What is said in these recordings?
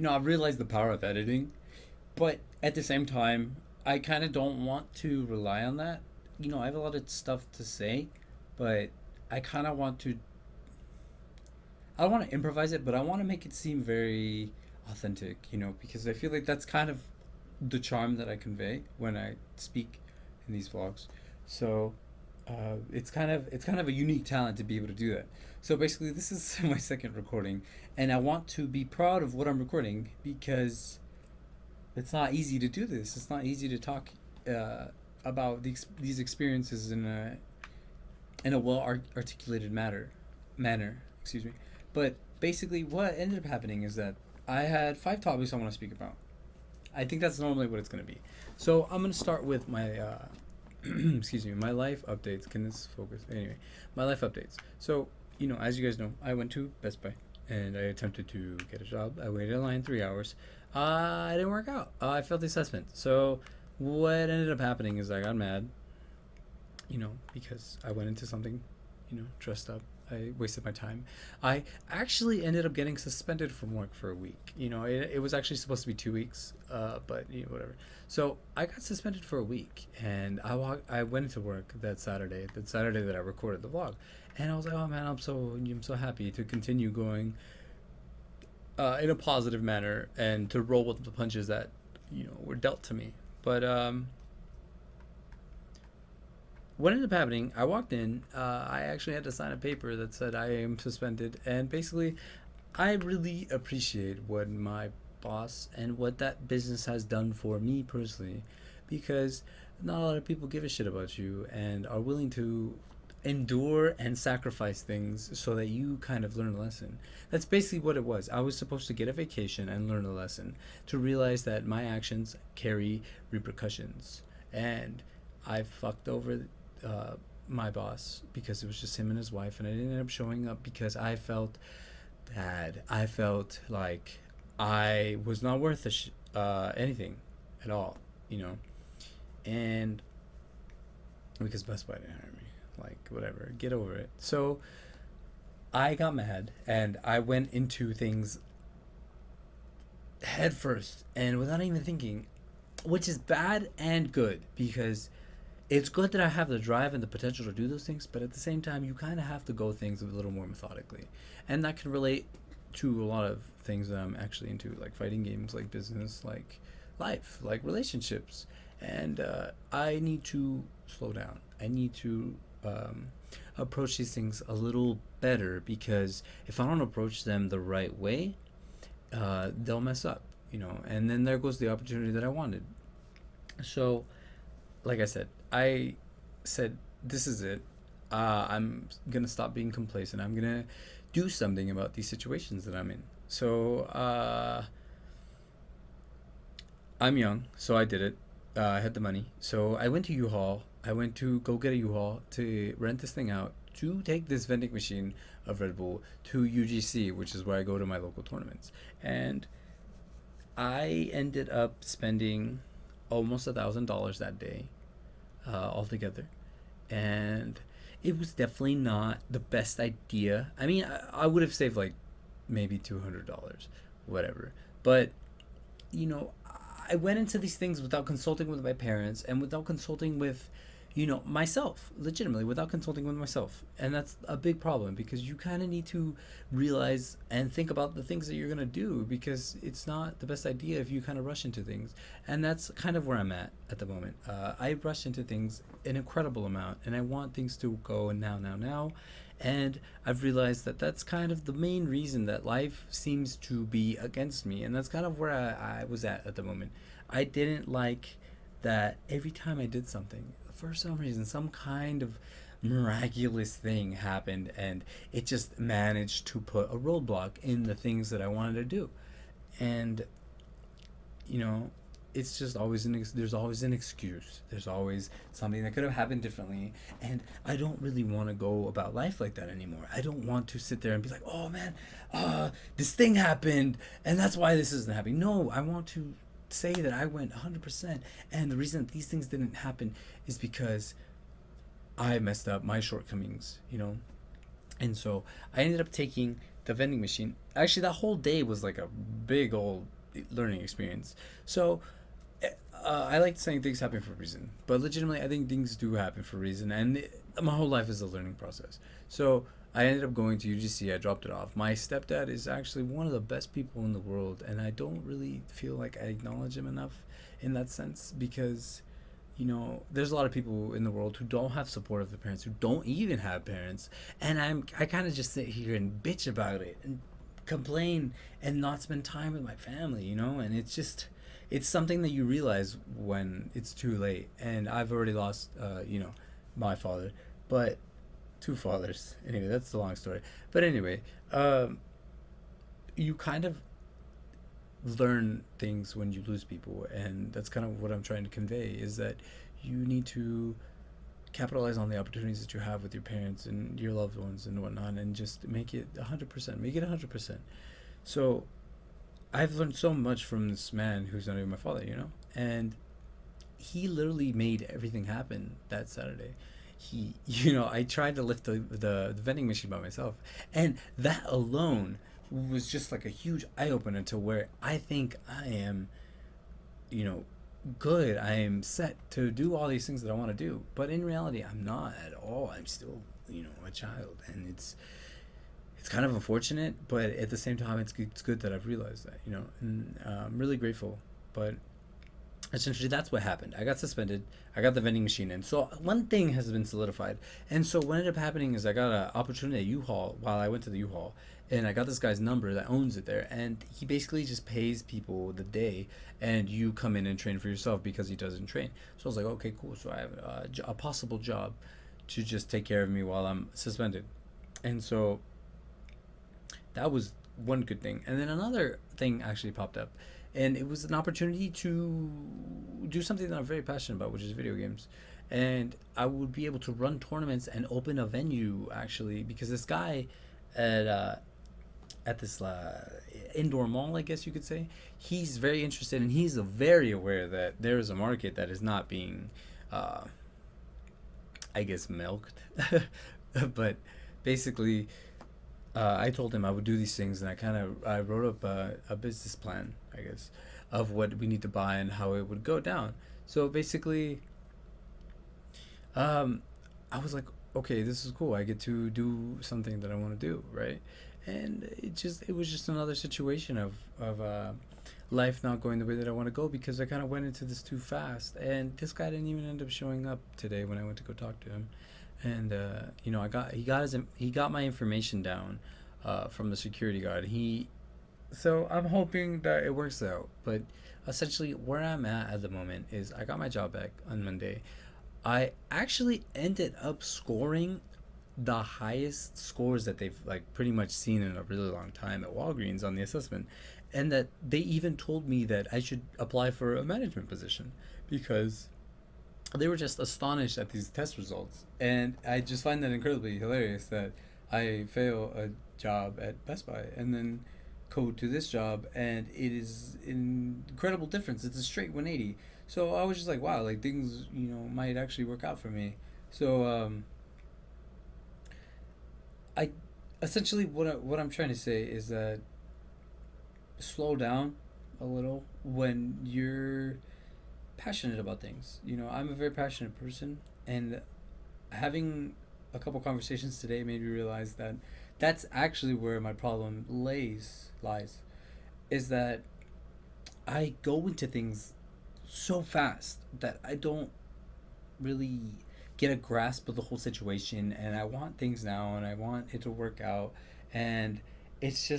I've realized the power of editing, but at the same time, I kind of don't want to rely on that. I have a lot of stuff to say, but I kind of want to. I don't want to improvise it, but I want to make it seem very authentic. Because I feel like that's kind of the charm that I convey when I speak in these vlogs. So it's kind of a unique talent to be able to do that. So basically, this is my second recording, and I want to be proud of what I'm recording because it's not easy to do this. It's not easy to talk about these experiences in a well articulated manner. Excuse me. But basically, what ended up happening is that I had 5 topics I want to speak about. I think that's normally what it's going to be. So I'm going to start with my excuse me, my life updates. Can this focus? Anyway, my life updates. So, as you guys know, I went to Best Buy and I attempted to get a job. I waited in line 3 hours. It didn't work out. I failed the assessment. So, what ended up happening is I got mad, because I went into something, dressed up. I wasted my time. I actually ended up getting suspended from work for a week. It was actually supposed to be 2 weeks, but whatever. So I got suspended for a week, and I went into work that Saturday that I recorded the vlog, and I was like, oh man, I'm so happy to continue going in a positive manner and to roll with the punches that were dealt to me. But what ended up happening, I walked in, I actually had to sign a paper that said I am suspended, and basically, I really appreciate what my boss and what that business has done for me personally, because not a lot of people give a shit about you and are willing to endure and sacrifice things so that you kind of learn a lesson. That's basically what it was. I was supposed to get a vacation and learn a lesson, to realize that my actions carry repercussions. And I fucked over my boss because it was just him and his wife, and I didn't end up showing up because I felt bad. I felt like I was not worth anything at all, and because Best Buy didn't hire me. Like, whatever, get over it. So I got mad and I went into things head first and without even thinking, which is bad and good because it's good that I have the drive and the potential to do those things, but at the same time, you kind of have to go things a little more methodically. And that can relate to a lot of things that I'm actually into, like fighting games, like business, like life, like relationships. And I need to slow down. I need to approach these things a little better because if I don't approach them the right way, they'll mess up, and then there goes the opportunity that I wanted. So, like I said, this is it. I'm gonna stop being complacent. I'm gonna do something about these situations that I'm in. So, I'm young, so I did it. I had the money, so I went to U-Haul. I went to go get a U-Haul to rent this thing out to take this vending machine of Red Bull to UGC, which is where I go to my local tournaments. And I ended up spending almost $1,000 that day altogether, and it was definitely not the best idea. I mean, I would have saved like maybe $200, whatever. But you know, I went into these things without consulting with my parents and without consulting with, myself, legitimately, without consulting with myself. And that's a big problem because you kind of need to realize and think about the things that you're going to do because it's not the best idea if you kind of rush into things. And that's kind of where I'm at the moment. I rush into things an incredible amount and I want things to go now. And I've realized that that's kind of the main reason that life seems to be against me. And that's kind of where I was at the moment. I didn't like that every time I did something, for some reason, some kind of miraculous thing happened and it just managed to put a roadblock in the things that I wanted to do. And, you know, it's just always there's always an excuse. There's always something that could have happened differently, and I don't really want to go about life like that anymore. I don't want to sit there and be like, "Oh man, this thing happened, and that's why this isn't happening." No, I want to say that I went 100%, and the reason that these things didn't happen is because I messed up my shortcomings, And so I ended up taking the vending machine. Actually, that whole day was like a big old learning experience. So I like saying things happen for a reason, but legitimately, I think things do happen for a reason, and my whole life is a learning process. So I ended up going to UGC. I dropped it off. My stepdad is actually one of the best people in the world, and I don't really feel like I acknowledge him enough in that sense because, there's a lot of people in the world who don't have support of their parents, who don't even have parents, and I kind of just sit here and bitch about it and complain and not spend time with my family, and it's something that you realize when it's too late. And I've already lost, my father, but two fathers. Anyway, that's the long story. But anyway, you kind of learn things when you lose people, and that's kind of what I'm trying to convey is that you need to capitalize on the opportunities that you have with your parents and your loved ones and whatnot, and just make it 100%. Make it 100%. So I've learned so much from this man who's not even my father, and he literally made everything happen that Saturday. He, I tried to lift the vending machine by myself, and that alone was just like a huge eye opener to where I think I am, you know, good. I am set to do all these things that I want to do, but in reality, I'm not at all. I'm still, a child, and it's kind of unfortunate, but at the same time, it's good that I've realized that, and I'm really grateful. But essentially, that's what happened. I got suspended. I got the vending machine in. So one thing has been solidified. And so what ended up happening is I got an opportunity at U-Haul while I went to the U-Haul, and I got this guy's number that owns it there, and he basically just pays people the day, and you come in and train for yourself because he doesn't train. So I was like, okay, cool. So I have a possible job to just take care of me while I'm suspended. And so that was one good thing. And then another thing actually popped up, and it was an opportunity to do something that I'm very passionate about, which is video games. And I would be able to run tournaments and open a venue actually, because this guy at this indoor mall, I guess you could say, he's very interested and he's very aware that there is a market that is not being, I guess, milked. But basically, I told him I would do these things, and I wrote up a business plan, I guess, of what we need to buy and how it would go down. So basically, I was like, okay, this is cool. I get to do something that I want to do, right? And it was just another situation of life not going the way that I want to go, because I kind of went into this too fast. And this guy didn't even end up showing up today when I went to go talk to him. And he got my information down from the security guard. So I'm hoping that it works out. But essentially, where I'm at the moment is I got my job back on Monday. I actually ended up scoring the highest scores that they've like pretty much seen in a really long time at Walgreens on the assessment, and that they even told me that I should apply for a management position because they were just astonished at these test results. And I just find that incredibly hilarious that I fail a job at Best Buy and then go to this job, and it is an incredible difference. It's a straight 180. So I was just like, wow, like things, might actually work out for me. So I essentially what I'm trying to say is that slow down a little when you're passionate about things. I'm a very passionate person, and having a couple conversations today made me realize that that's actually where my problem lies, is that I go into things so fast that I don't really get a grasp of the whole situation, and I want things now and I want it to work out, and it's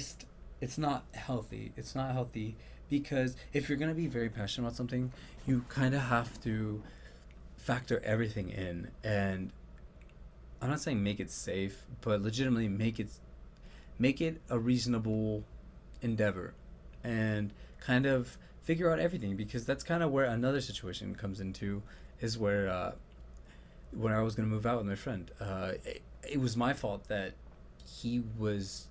not healthy. It's not healthy because if you're going to be very passionate about something, you kind of have to factor everything in. And I'm not saying make it safe, but legitimately make it a reasonable endeavor, and kind of figure out everything, because that's kind of where another situation comes into, is where when I was going to move out with my friend, it was my fault that he was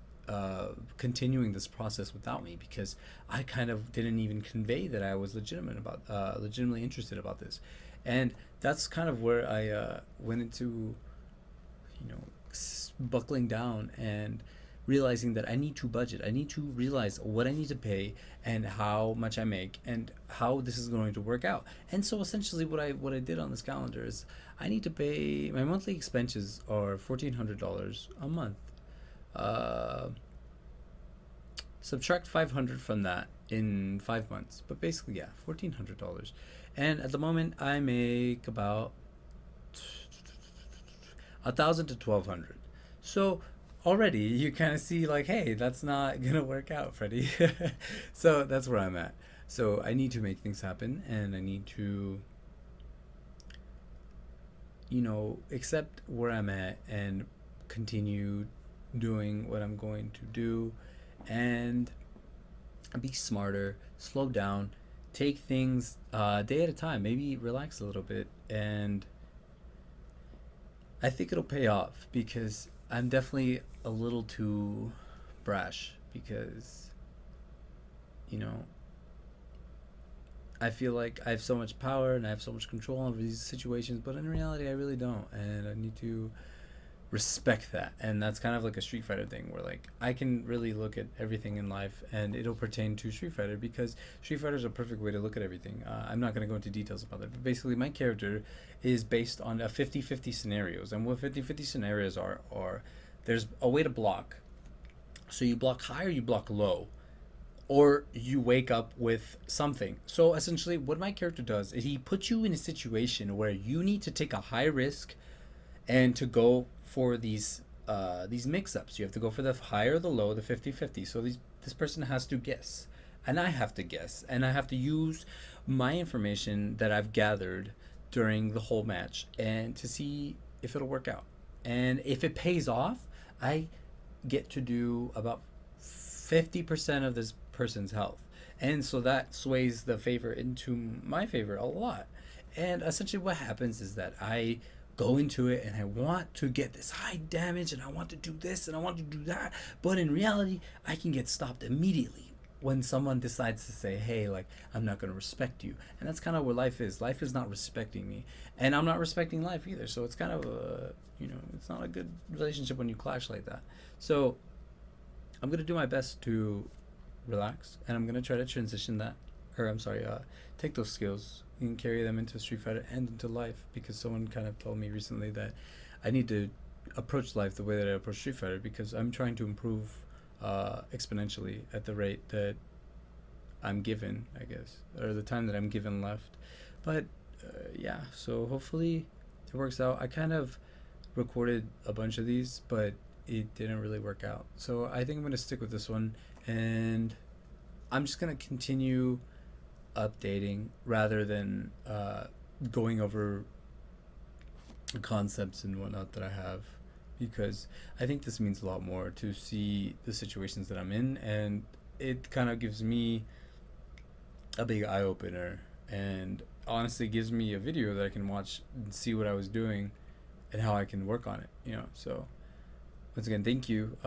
continuing this process without me, because I kind of didn't even convey that I was legitimately interested about this. And that's kind of where I went into, buckling down and realizing that I need to budget. I need to realize what I need to pay and how much I make and how this is going to work out. And so essentially what I did on this calendar is I need to pay my monthly expenses are $1,400 a month. Uh, Subtract 500 from that in 5 months, but basically, yeah, $1,400. And at the moment, I make about 1,000 to 1,200. So already you kind of see like, hey, that's not gonna work out, Freddie. So that's where I'm at. So I need to make things happen, and I need to, accept where I'm at and continue doing what I'm going to do, and be smarter, slow down, take things day at a time, maybe relax a little bit, and I think it'll pay off because I'm definitely a little too brash because, you know, I feel like I have so much power and I have so much control over these situations, but in reality, I really don't, and I need to respect that. And that's kind of like a Street Fighter thing where like I can really look at everything in life and it'll pertain to Street Fighter because Street Fighter is a perfect way to look at everything. I'm not going to go into details about that, but basically my character is based on a 50-50 scenarios, and what 50-50 scenarios are there's a way to block, so you block high or you block low, or you wake up with something. So essentially what my character does is he puts you in a situation where you need to take a high risk and to go for these mix-ups. You have to go for the high or the low, the 50-50. So this person has to guess, and I have to guess, and I have to use my information that I've gathered during the whole match and to see if it'll work out. And if it pays off, I get to do about 50% of this person's health, and so that sways the favor into my favor a lot. And essentially what happens is that I go into it and I want to get this high damage and I want to do this and I want to do that, but in reality I can get stopped immediately when someone decides to say, hey, like, I'm not going to respect you. And that's kind of where life is not respecting me, and I'm not respecting life either. So it's kind of a, it's not a good relationship when you clash like that. So I'm going to do my best to relax, and I'm going to try to transition that, or I'm sorry, take those skills and carry them into Street Fighter and into life, because someone kind of told me recently that I need to approach life the way that I approach Street Fighter, because I'm trying to improve exponentially at the rate that I'm given, I guess, or the time that I'm given left. But yeah, so hopefully it works out. I kind of recorded a bunch of these, but it didn't really work out. So I think I'm going to stick with this one, and I'm just going to continue updating rather than going over concepts and whatnot that I have, because I think this means a lot more to see the situations that I'm in, and it kind of gives me a big eye opener, and honestly gives me a video that I can watch and see what I was doing and how I can work on it. So once again, thank you.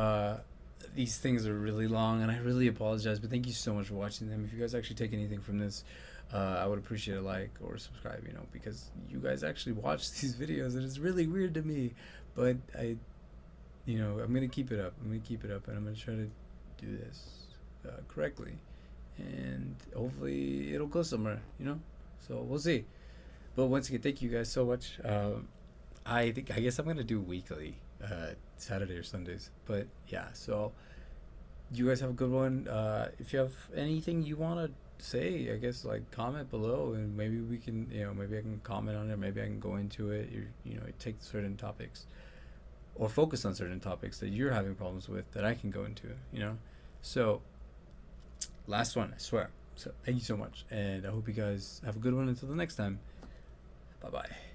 These things are really long and I really apologize, but thank you so much for watching them. If you guys actually take anything from this, I would appreciate a like or subscribe, because you guys actually watch these videos and it's really weird to me, but I'm gonna keep it up. And I'm gonna try to do this correctly, and hopefully it'll go somewhere, so we'll see. But once again, thank you guys so much. I guess I'm gonna do weekly, Saturday or Sundays, but yeah, so you guys have a good one. If you have anything you want to say, I guess, like, comment below, and maybe we can, maybe I can comment on it, maybe I can go into it, take certain topics or focus on certain topics that you're having problems with that I can go into, so last one, I swear. So thank you so much, and I hope you guys have a good one until the next time. Bye bye.